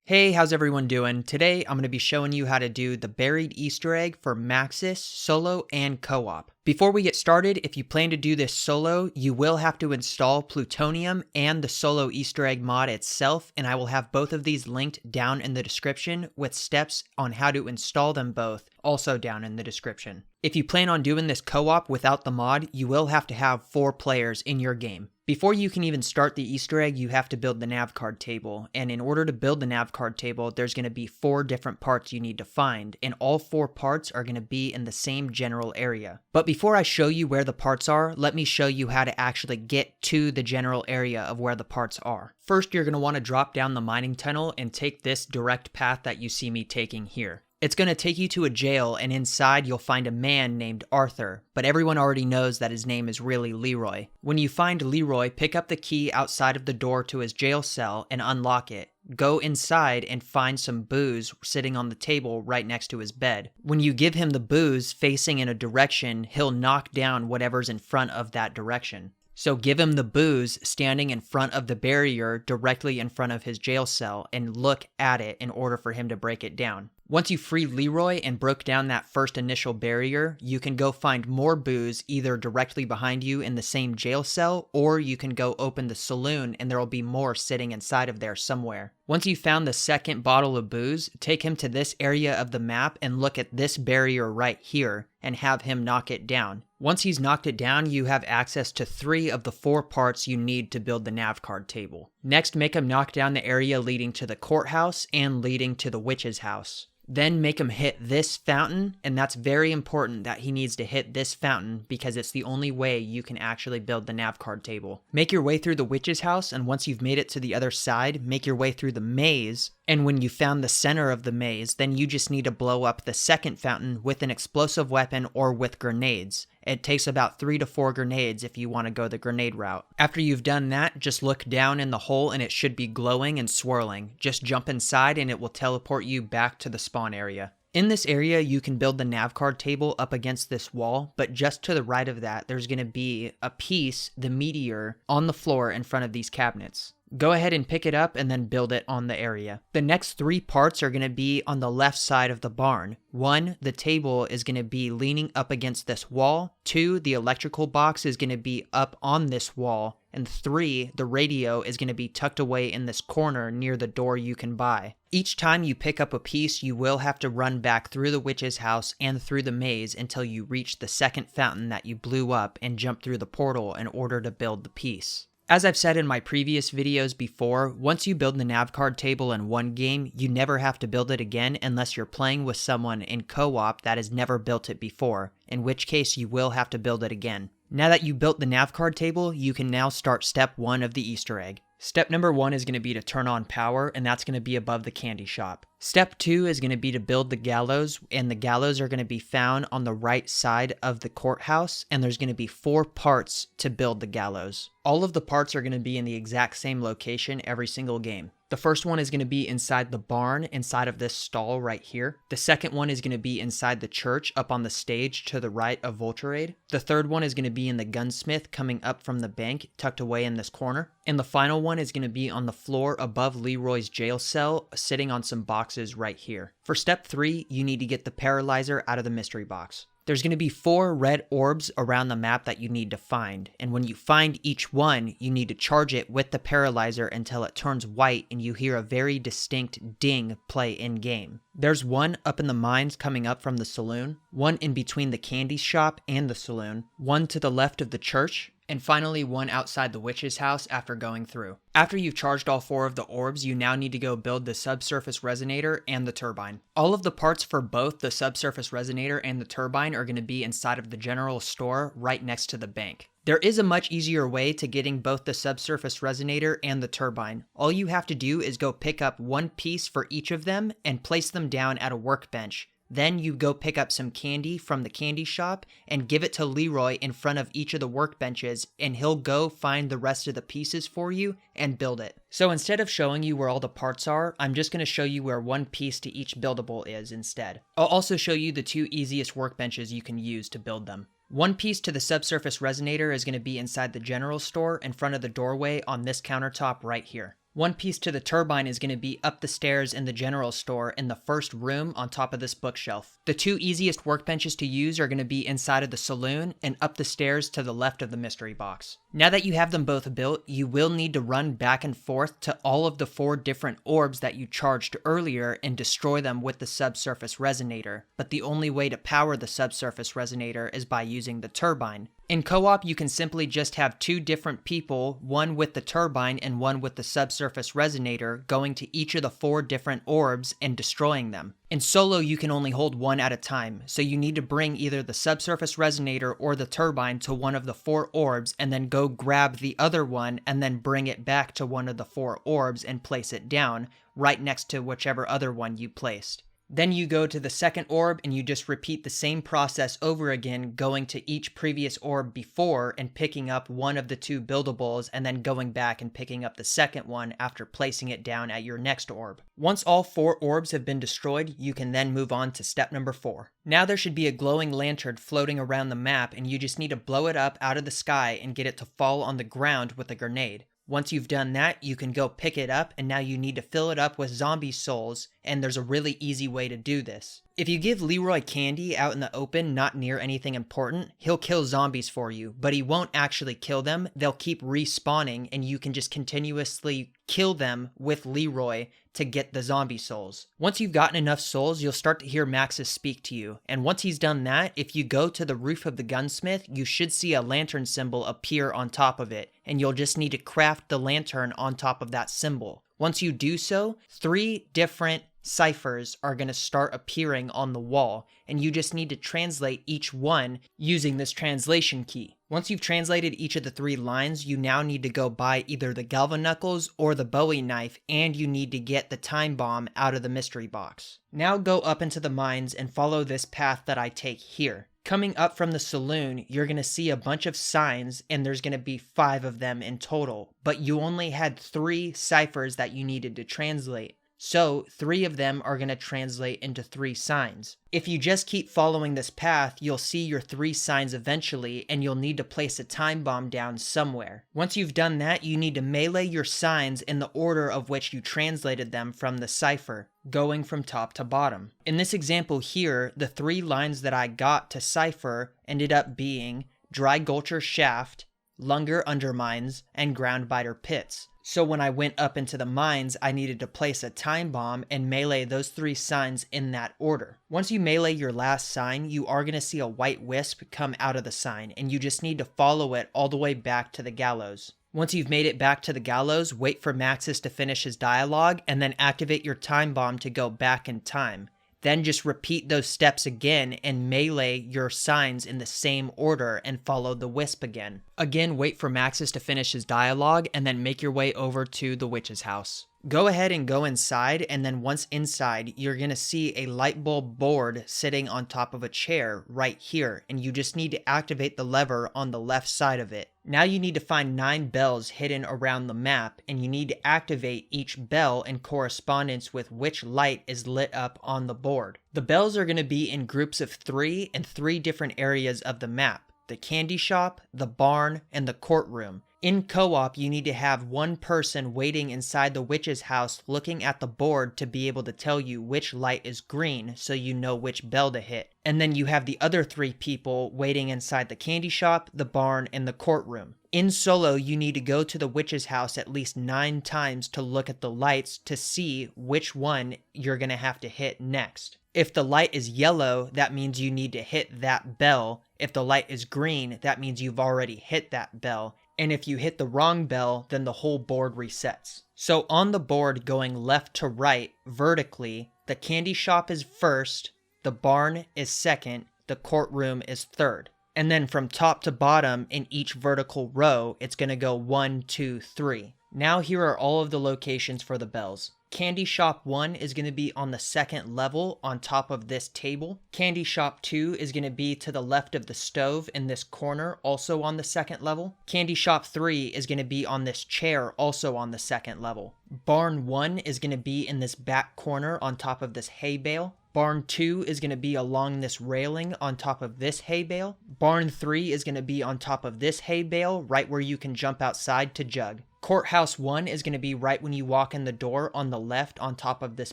Hey, how's everyone doing? Today I'm going to be showing you how to do the buried Easter egg for Maxis, solo, and co-op. Before we get started, if you plan to do this solo, you will have to install Plutonium and the solo Easter egg mod itself, and I will have both of these linked down in the description with steps on how to install them both also down in the description. If you plan on doing this co-op without the mod, you will have to have 4 players in your game. Before you can even start the Easter egg, you have to build the Nav Card Table, and in order to build the Nav Card Table, there's going to be 4 different parts you need to find, and all 4 parts are going to be in the same general area. But before I show you where the parts are, let me show you how to actually get to the general area of where the parts are. First, you're going to want to drop down the mining tunnel and take this direct path that you see me taking here. It's going to take you to a jail, and inside you'll find a man named Arthur, but everyone already knows that his name is really Leroy. When you find Leroy, pick up the key outside of the door to his jail cell and unlock it. Go inside and find some booze sitting on the table right next to his bed. When you give him the booze facing in a direction, he'll knock down whatever's in front of that direction. So give him the booze standing in front of the barrier directly in front of his jail cell and look at it in order for him to break it down. Once you free Leroy and broke down that first initial barrier, you can go find more booze either directly behind you in the same jail cell, or you can go open the saloon and there will be more sitting inside of there somewhere. Once you found the second bottle of booze, take him to this area of the map and look at this barrier right here and have him knock it down. Once he's knocked it down, you have access to 3 of the 4 parts you need to build the Nav Card Table. Next, make him knock down the area leading to the courthouse and leading to the witch's house. Then make him hit this fountain, and that's very important that he needs to hit this fountain because it's the only way you can actually build the Nav Card Table. Make your way through the witch's house, and once you've made it to the other side, make your way through the maze, and when you found the center of the maze, then you just need to blow up the second fountain with an explosive weapon or with grenades. It takes about 3 to 4 grenades if you want to go the grenade route. After you've done that, just look down in the hole and it should be glowing and swirling. Just jump inside and it will teleport you back to the spawn area. In this area, you can build the Nav Card Table up against this wall, but just to the right of that, there's going to be a piece, the meteor, on the floor in front of these cabinets. Go ahead and pick it up and then build it on the area. The next 3 parts are going to be on the left side of the barn. 1, the table is going to be leaning up against this wall. 2, the electrical box is going to be up on this wall. And 3, the radio is going to be tucked away in this corner near the door you can buy. Each time you pick up a piece, you will have to run back through the witch's house and through the maze until you reach the second fountain that you blew up and jump through the portal in order to build the piece. As I've said in my previous videos before, once you build the Nav Card Table in one game, you never have to build it again unless you're playing with someone in co-op that has never built it before, in which case you will have to build it again. Now that you built the Nav Card Table, you can now start step 1 of the Easter egg. Step number 1 is going to be to turn on power, and that's going to be above the candy shop. Step 2 is going to be to build the gallows, and the gallows are going to be found on the right side of the courthouse, and there's going to be 4 parts to build the gallows. All of the parts are going to be in the exact same location every single game. The first one is going to be inside the barn, inside of this stall right here. The second one is going to be inside the church, up on the stage to the right of Volturade. The third one is going to be in the gunsmith coming up from the bank, tucked away in this corner. And the final one is going to be on the floor above Leroy's jail cell, sitting on some boxes right here. For step 3, you need to get the paralyzer out of the mystery box. There's going to be 4 red orbs around the map that you need to find, and when you find each one, you need to charge it with the paralyzer until it turns white and you hear a very distinct ding play in-game. There's 1 up in the mines coming up from the saloon, 1 in between the candy shop and the saloon, 1 to the left of the church, and finally 1 outside the witch's house after going through. After you've charged all 4 of the orbs, you now need to go build the subsurface resonator and the turbine. All of the parts for both the subsurface resonator and the turbine are going to be inside of the general store right next to the bank. There is a much easier way to getting both the subsurface resonator and the turbine. All you have to do is go pick up 1 piece for each of them and place them down at a workbench. Then you go pick up some candy from the candy shop and give it to Leroy in front of each of the workbenches, and he'll go find the rest of the pieces for you and build it. So instead of showing you where all the parts are, I'm just going to show you where 1 piece to each buildable is instead. I'll also show you the 2 easiest workbenches you can use to build them. 1 piece to the subsurface resonator is going to be inside the general store in front of the doorway on this countertop right here. One piece to the turbine is going to be up the stairs in the general store in the first room on top of this bookshelf. The two easiest workbenches to use are going to be inside of the saloon and up the stairs to the left of the mystery box. Now that you have them both built, you will need to run back and forth to all of the 4 different orbs that you charged earlier and destroy them with the subsurface resonator, but the only way to power the subsurface resonator is by using the turbine. In co-op, you can simply just have 2 different people, one with the turbine and one with the subsurface resonator, going to each of the 4 different orbs and destroying them. In solo, you can only hold one at a time, so you need to bring either the subsurface resonator or the turbine to one of the 4 orbs and then go grab the other one and then bring it back to one of the 4 orbs and place it down right next to whichever other one you placed. Then you go to the second orb and you just repeat the same process over again, going to each previous orb before and picking up one of the 2 buildables and then going back and picking up the second one after placing it down at your next orb. Once all 4 orbs have been destroyed, you can then move on to step number 4. Now there should be a glowing lantern floating around the map and you just need to blow it up out of the sky and get it to fall on the ground with a grenade. Once you've done that, you can go pick it up, and now you need to fill it up with zombie souls, and there's a really easy way to do this. If you give Leroy candy out in the open, not near anything important, he'll kill zombies for you, but he won't actually kill them. They'll keep respawning, and you can just continuously kill them with Leroy to get the zombie souls. Once you've gotten enough souls, you'll start to hear Maxis speak to you, and once he's done that, if you go to the roof of the gunsmith, you should see a lantern symbol appear on top of it, and you'll just need to craft the lantern on top of that symbol. Once you do so, 3 different ciphers are going to start appearing on the wall, and you just need to translate each one using this translation key. Once you've translated each of the 3 lines, you now need to go buy either the galvanucles or the Bowie knife, and you need to get the time bomb out of the mystery box. Now go up into the mines and follow this path that I take here. Coming up from the saloon, you're going to see a bunch of signs, and there's going to be 5 of them in total, but you only had 3 ciphers that you needed to translate. So 3 of them are going to translate into 3 signs. If you just keep following this path, you'll see your 3 signs eventually, and you'll need to place a time bomb down somewhere. Once you've done that, you need to melee your signs in the order of which you translated them from the cipher, going from top to bottom. In this example here, the 3 lines that I got to cipher ended up being Dry Gulcher Shaft, Lunger Undermines, and Groundbiter Pits. So when I went up into the mines, I needed to place a time bomb and melee those 3 signs in that order. Once you melee your last sign, you are going to see a white wisp come out of the sign, and you just need to follow it all the way back to the Gallows. Once you've made it back to the Gallows, wait for Maxis to finish his dialogue, and then activate your time bomb to go back in time. Then just repeat those steps again and melee your signs in the same order and follow the wisp again. Again, wait for Maxis to finish his dialogue and then make your way over to the witch's house. Go ahead and go inside, and then once inside, you're going to see a light bulb board sitting on top of a chair right here, and you just need to activate the lever on the left side of it. Now you need to find 9 bells hidden around the map, and you need to activate each bell in correspondence with which light is lit up on the board. The bells are going to be in groups of 3 in 3 different areas of the map: the candy shop, the barn, and the courtroom. In co-op, you need to have one person waiting inside the witch's house looking at the board to be able to tell you which light is green so you know which bell to hit. And then you have the other 3 people waiting inside the candy shop, the barn, and the courtroom. In solo, you need to go to the witch's house at least 9 times to look at the lights to see which one you're going to have to hit next. If the light is yellow, that means you need to hit that bell. If the light is green, that means you've already hit that bell. And if you hit the wrong bell, then the whole board resets. So on the board going left to right, vertically, the candy shop is first, the barn is second, the courtroom is third. And then from top to bottom in each vertical row, it's going to go 1, 2, 3. Now here are all of the locations for the bells. Candy Shop 1 is going to be on the 2nd level on top of this table. Candy Shop 2 is going to be to the left of the stove in this corner, also on the 2nd level. Candy Shop 3 is going to be on this chair, also on the 2nd level. Barn 1 is going to be in this back corner on top of this hay bale. Barn 2 is going to be along this railing on top of this hay bale. Barn 3 is going to be on top of this hay bale, right where you can jump outside to jug. Courthouse 1 is going to be right when you walk in the door on the left on top of this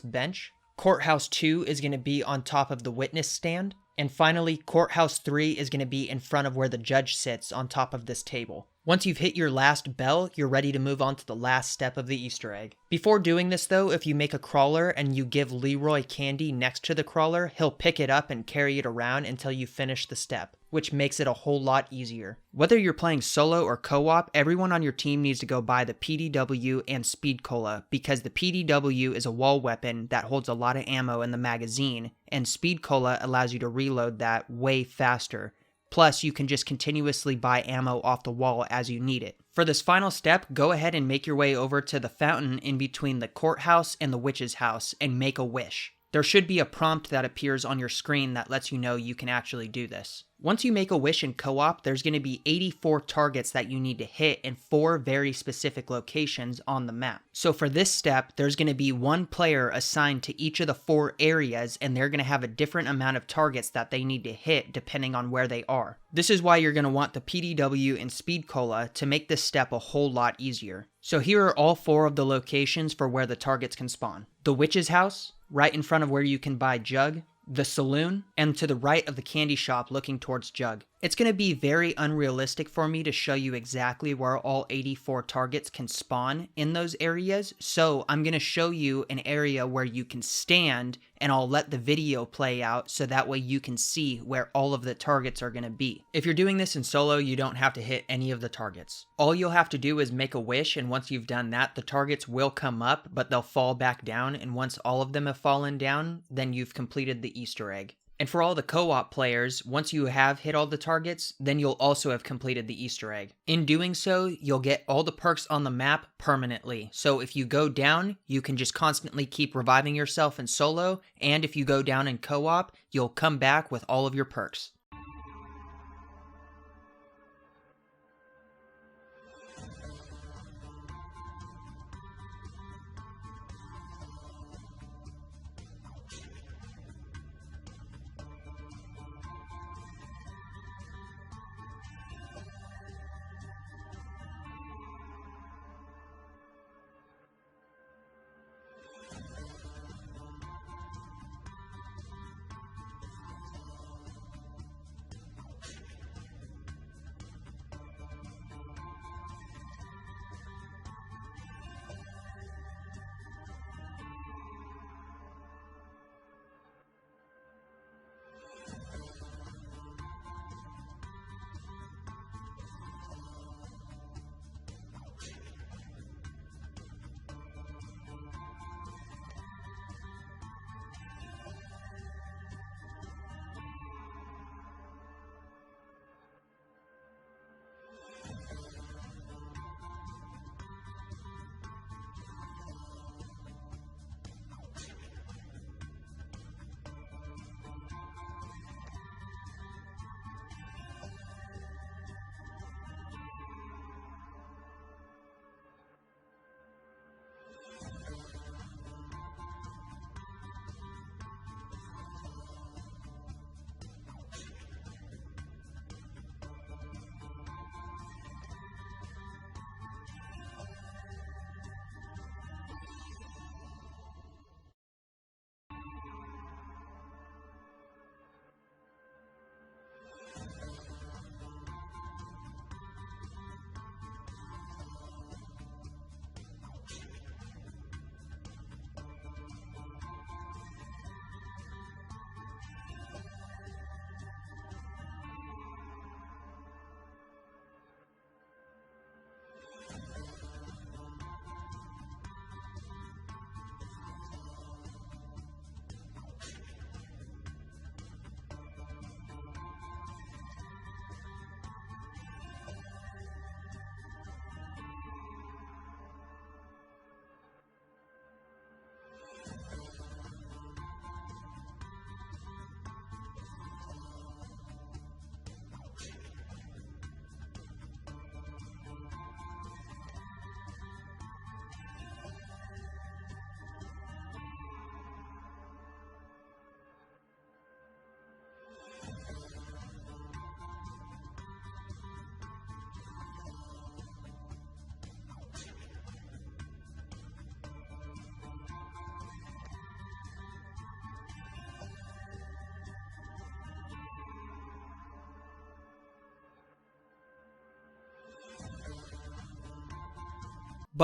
bench. Courthouse 2 is going to be on top of the witness stand. And finally, Courthouse 3 is going to be in front of where the judge sits on top of this table. Once you've hit your last bell, you're ready to move on to the last step of the Easter egg. Before doing this though, if you make a crawler and you give Leroy candy next to the crawler, he'll pick it up and carry it around until you finish the step, which makes it a whole lot easier. Whether you're playing solo or co-op, everyone on your team needs to go buy the PDW and Speed Cola, because the PDW is a wall weapon that holds a lot of ammo in the magazine, and Speed Cola allows you to reload that way faster. Plus, you can just continuously buy ammo off the wall as you need it. For this final step, go ahead and make your way over to the fountain in between the courthouse and the witch's house and make a wish. There should be a prompt that appears on your screen that lets you know you can actually do this. Once you make a wish in co-op, there's going to be 84 targets that you need to hit in 4 very specific locations on the map. So for this step, there's going to be 1 player assigned to each of the 4 areas, and they're going to have a different amount of targets that they need to hit depending on where they are. This is why you're going to want the PDW and Speed Cola to make this step a whole lot easier. So here are all 4 of the locations for where the targets can spawn. The witch's house, right in front of where you can buy Jug, the saloon, and to the right of the candy shop looking towards Jug. It's going to be very unrealistic for me to show you exactly where all 84 targets can spawn in those areas, so I'm going to show you an area where you can stand, and I'll let the video play out so that way you can see where all of the targets are going to be. If you're doing this in solo, you don't have to hit any of the targets. All you'll have to do is make a wish, and once you've done that, the targets will come up, but they'll fall back down, and once all of them have fallen down, then you've completed the Easter egg. And for all the co-op players, once you have hit all the targets, then you'll also have completed the Easter egg. In doing so, you'll get all the perks on the map permanently. So if you go down, you can just constantly keep reviving yourself in solo, and if you go down in co-op, you'll come back with all of your perks.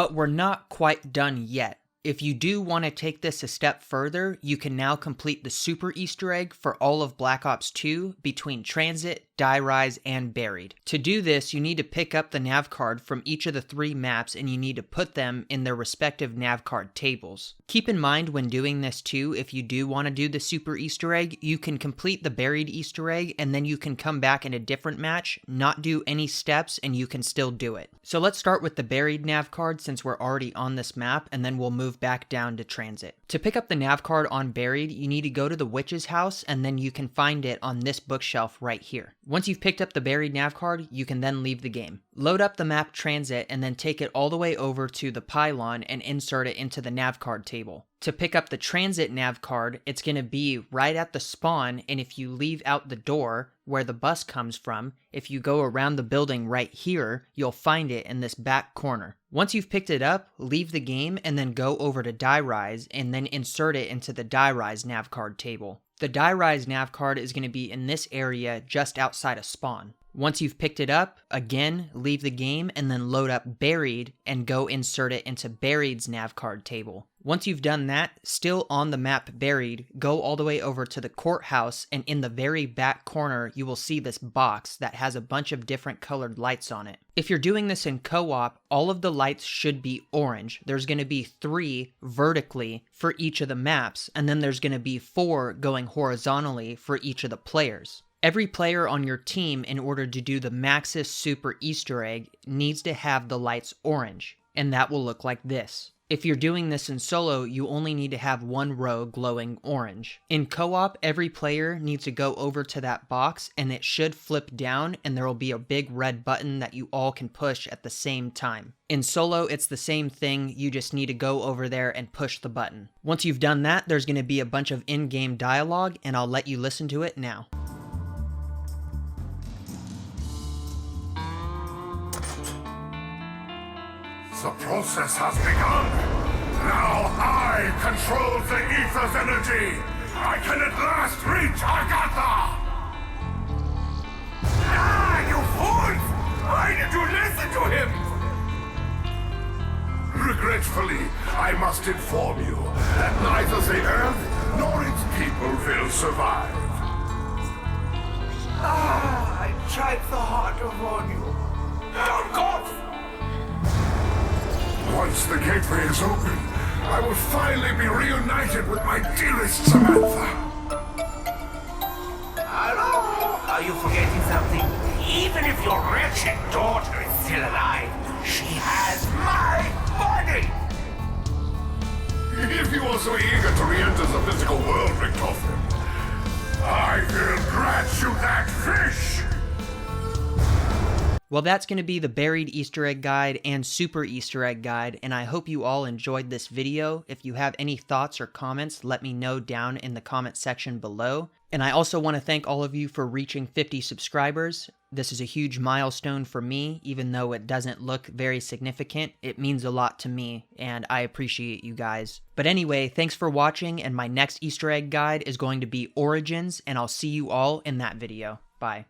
But we're not quite done yet. If you do want to take this a step further, you can now complete the super Easter egg for all of Black Ops 2 between Transit, Die Rise, and Buried. To do this, you need to pick up the nav card from each of the 3 maps and you need to put them in their respective nav card tables. Keep in mind when doing this too, if you do want to do the super Easter egg, you can complete the Buried Easter egg and then you can come back in a different match, not do any steps, and you can still do it. So let's start with the Buried nav card since we're already on this map, and then we'll move back down to Transit. To pick up the nav card on Buried, you need to go to the witch's house and then you can find it on this bookshelf right here. Once you've picked up the Buried nav card, you can then leave the game. Load up the map Transit and then take it all the way over to the pylon and insert it into the nav card table. To pick up the Transit nav card, it's going to be right at the spawn, and if you leave out the door where the bus comes from, if you go around the building right here, you'll find it in this back corner. Once you've picked it up, leave the game and then go over to Die Rise and then insert it into the Die Rise nav card table. The Die Rise nav card is going to be in this area just outside of spawn. Once you've picked it up, again, leave the game and then load up Buried and go insert it into Buried's nav card table. Once you've done that, still on the map Buried, go all the way over to the courthouse, and in the very back corner you will see this box that has a bunch of different colored lights on it. If you're doing this in co-op, all of the lights should be orange. There's going to be 3 vertically for each of the maps, and then there's going to be 4 going horizontally for each of the players. Every player on your team, in order to do the Maxis Super Easter egg, needs to have the lights orange, and that will look like this. If you're doing this in solo, you only need to have 1 row glowing orange. In co-op, every player needs to go over to that box and it should flip down and there will be a big red button that you all can push at the same time. In solo, it's the same thing, you just need to go over there and push the button. Once you've done that, there's going to be a bunch of in-game dialogue and I'll let you listen to it now. The process has begun. Now I control the ether's energy. I can at last reach Agatha! Ah, you fools! Why did you listen to him? Regretfully, I must inform you that neither the Earth nor its people will survive. Ah, I tried so hard to warn you. Don't go! Once the gateway is open, I will finally be reunited with my dearest Samantha. Hello? Are you forgetting something? Even if your wretched daughter is still alive, she has my body! If you are so eager to re-enter the physical world, Richtofen, I will grant you that fish! Well, that's going to be the Buried Easter Egg Guide and Super Easter Egg Guide, and I hope you all enjoyed this video. If you have any thoughts or comments, let me know down in the comment section below. And I also want to thank all of you for reaching 50 subscribers. This is a huge milestone for me, even though it doesn't look very significant. It means a lot to me, and I appreciate you guys. But anyway, thanks for watching, and my next Easter Egg Guide is going to be Origins, and I'll see you all in that video. Bye.